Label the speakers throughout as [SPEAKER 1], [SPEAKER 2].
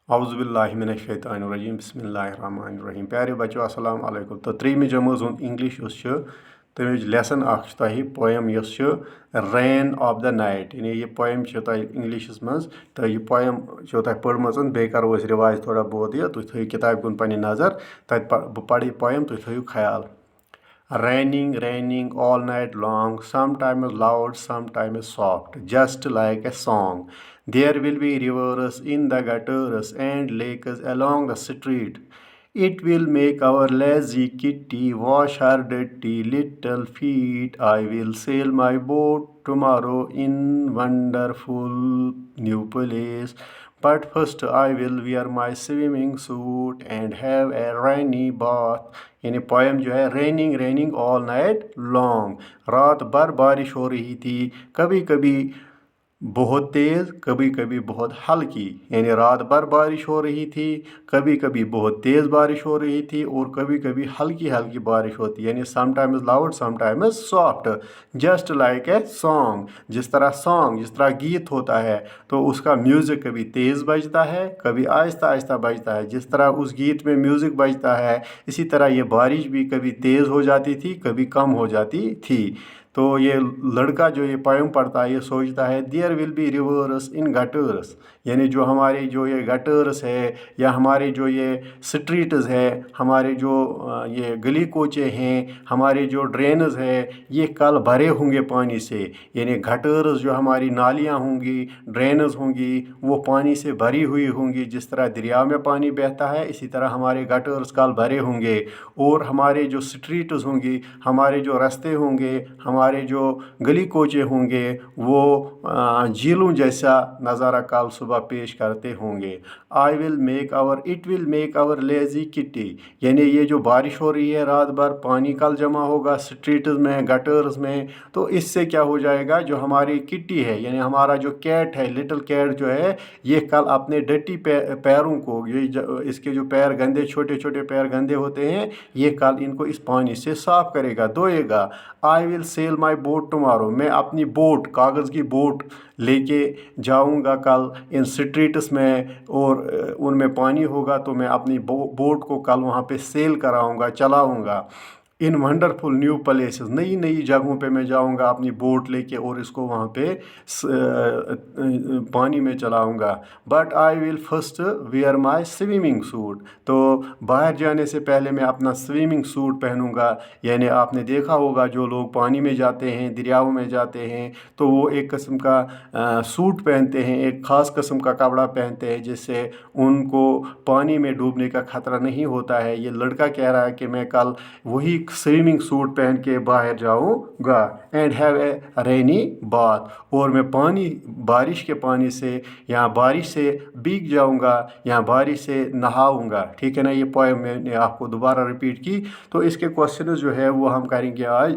[SPEAKER 1] اعوذ باللہ من الشیطان الرجیم بسم اللہ الرحمن الرحیم پیارے بچو السلام علیکم تو ترٛیٚیمہِ جمٲژ ہُنٛد انگلش یُس چھُ تمِچ لیسن اکھ چھِ تۄہہِ پویم یۄس چھِ رین آف دا نایٹ یعنی یہِ پویم چھِ تۄہہِ انگلشس منٛز تہٕ یہِ پویم چھو تۄہہِ پٔرمٕژ بیٚیہِ کرو أسۍ رِوایز تھوڑا بہت یہِ تُہۍ تھٲیِو کِتابہِ کُن پنٕنۍ نظر تتہِ بہٕ پرٕ یہِ پویم تُہۍ تھٲیِو خیال Raining, raining all night long, sometimes loud, sometimes soft, just like a song. There will be rivers in the gutters and lakes along the street. It will make our lazy kitty wash her dirty little feet. I will sail my boat tomorrow in wonderful new place. But first I will wear my swimming suit and have a rainy bath. یعنی poem جو ہے raining raining all night long رات بھر بارش ہو رہی تھی کبھی کبھی بہت تیز کبھی کبھی بہت ہلکی یعنی رات بھر بارش ہو رہی تھی کبھی کبھی بہت تیز بارش ہو رہی تھی اور کبھی کبھی ہلکی ہلکی بارش ہوتی یعنی some times loud some times soft just like a song جس طرح گیت ہوتا ہے تو اس کا میوزک کبھی تیز بجتا ہے کبھی آہستہ آہستہ بجتا ہے جس طرح اس گیت میں میوزک بجتا ہے اسی طرح یہ بارش بھی کبھی تیز ہو جاتی تھی کبھی کم ہو جاتی تھی تو یہ لڑکا جو یہ پویم پڑھتا ہے یہ سوچتا ہے دیئر ول بی ریورس ان گٹرس یعنی جو ہمارے جو یہ گٹرس ہے یا ہمارے جو یہ سٹریٹز ہے ہمارے جو یہ گلی کوچے ہیں ہمارے جو ڈرینز ہے یہ کل بھرے ہوں گے پانی سے یعنی گٹرز جو ہماری نالیاں ہوں گی ڈرینز ہوں گی وہ پانی سے بھری ہوئی ہوں گی جس طرح دریا میں پانی بہتا ہے اسی طرح ہمارے گٹرز کل بھرے ہوں گے اور ہمارے جو سٹریٹز ہوں گی ہمارے جو رستے ہوں گے ہمارے جو گلی کوچے ہوں گے وہ جھیلوں جیسا نظارہ کل صبح پیش کرتے ہوں گے it will make our lazy city یعنی یہ جو بارش ہو رہی ہے رات بھر پانی کل جمع ہوگا سٹریٹز میں گٹرز میں تو اس سے کیا ہو جائے گا جو ہماری کٹی ہے یعنی ہمارا جو کیٹ ہے لٹل کیٹ جو ہے یہ کل اپنے ڈٹی پیروں کو اس کے جو پیر گندے چھوٹے چھوٹے پیر گندے ہوتے ہیں یہ کل ان کو اس پانی سے صاف کرے گا دھوئے گا I will sail my boat tomorrow میں اپنی بوٹ کاغذ کی بوٹ لے کے جاؤں گا کل ان سٹریٹس میں اور ان میں پانی ہوگا تو میں اپنی بوٹ کو کل وہاں پہ سیل کراؤں گا چلاؤں گا ان ونڈرفل نیو پلیسز نئی نئی جگہوں پہ میں جاؤں گا اپنی بوٹ لے کے اور اس کو وہاں پہ پانی میں چلاؤں گا but I will first wear my swimming suit تو باہر جانے سے پہلے میں اپنا سوئمنگ سوٹ پہنوں گا یعنی آپ نے دیکھا ہوگا جو لوگ پانی میں جاتے ہیں دریاؤں میں جاتے ہیں تو وہ ایک قسم کا سوٹ پہنتے ہیں ایک خاص قسم کا کپڑا پہنتے ہیں جس سے ان کو پانی میں ڈوبنے کا خطرہ نہیں ہوتا ہے یہ لڑکا کہہ رہا ہے کہ میں کل وہی سوئمنگ سوٹ پہن کے باہر جاؤں گا and have a rainy bath اور میں بارش کے پانی سے یا بارش سے بھیگ جاؤں گا یا بارش سے نہاؤں گا ٹھیک ہے نا یہ پویم میں نے آپ کو دوبارہ ریپیٹ کی تو اس کے کوشچنز جو ہے وہ ہم کریں گے آج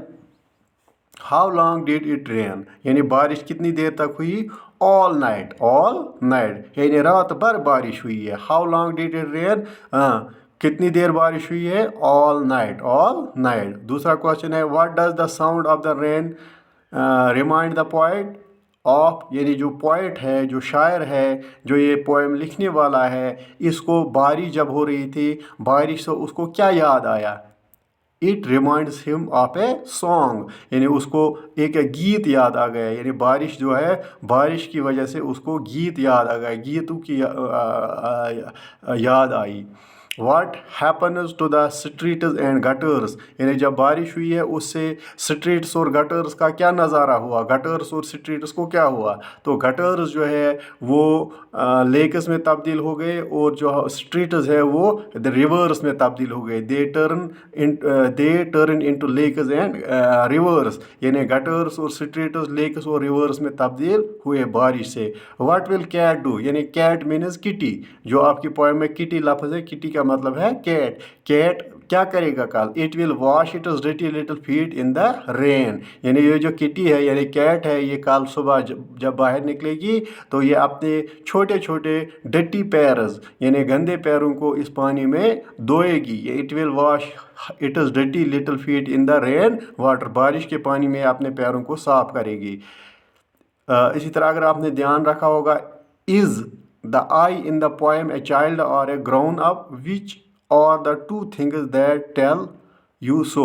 [SPEAKER 1] ہاؤ لانگ ڈیڈ اٹ رین یعنی بارش کتنی دیر تک ہوئی آل نائٹ یعنی رات بھر بارش ہوئی ہے how long did it rain کتنی دیر بارش ہوئی ہے آل نائٹ دوسرا کوشچن ہے what does the sound of the rain remind the poet of یعنی جو پوائٹ ہے جو شاعر ہے جو یہ پویم لکھنے والا ہے اس کو بارش جب ہو رہی تھی بارش سے اس کو کیا یاد آیا اٹ ریمائنڈس ہم آف اے سانگ یعنی اس کو ایک گیت یاد آ گیا یعنی بارش جو ہے بارش کی وجہ سے اس کو گیت یاد آ گیا گیتوں کی یاد آئی what happens to the streets and gutters یعنی جب بارش ہوئی ہے اس سے سٹریٹس اور گٹرز کا کیا نظارہ ہوا گٹرز اور سٹریٹس کو کیا ہوا تو گٹرز جو ہے وہ لیکس میں تبدیل ہو گئے اور جو سٹریٹز ہے وہ ریورس میں تبدیل ہو گئے they turn into lakes and rivers یعنی گٹرز اور سٹریٹز لیکس اور ریورس میں تبدیل ہوئے بارش سے واٹ ول کیٹ ڈو یعنی کیٹ مینز کٹی جو آپ کی پوائم میں کٹی لفظ ہے کٹی کا مطلب ہے کیٹ کیا کرے گا کل it will wash its dirty little feet in the rain یعنی یہ جو کٹی ہے یعنی کیٹ ہے یہ کل صبح جب باہر نکلے گی تو یہ اپنے چھوٹے چھوٹے ڈٹی پیرز یعنی گندے پیروں کو اس پانی میں دھوئے گی it will wash its dirty little feet in the rain water بارش کے پانی میں اپنے پیروں کو صاف کرے گی اسی طرح اگر آپ نے دھیان رکھا ہوگا از the I in the poem a child or a grown up, which are the two things that tell you so।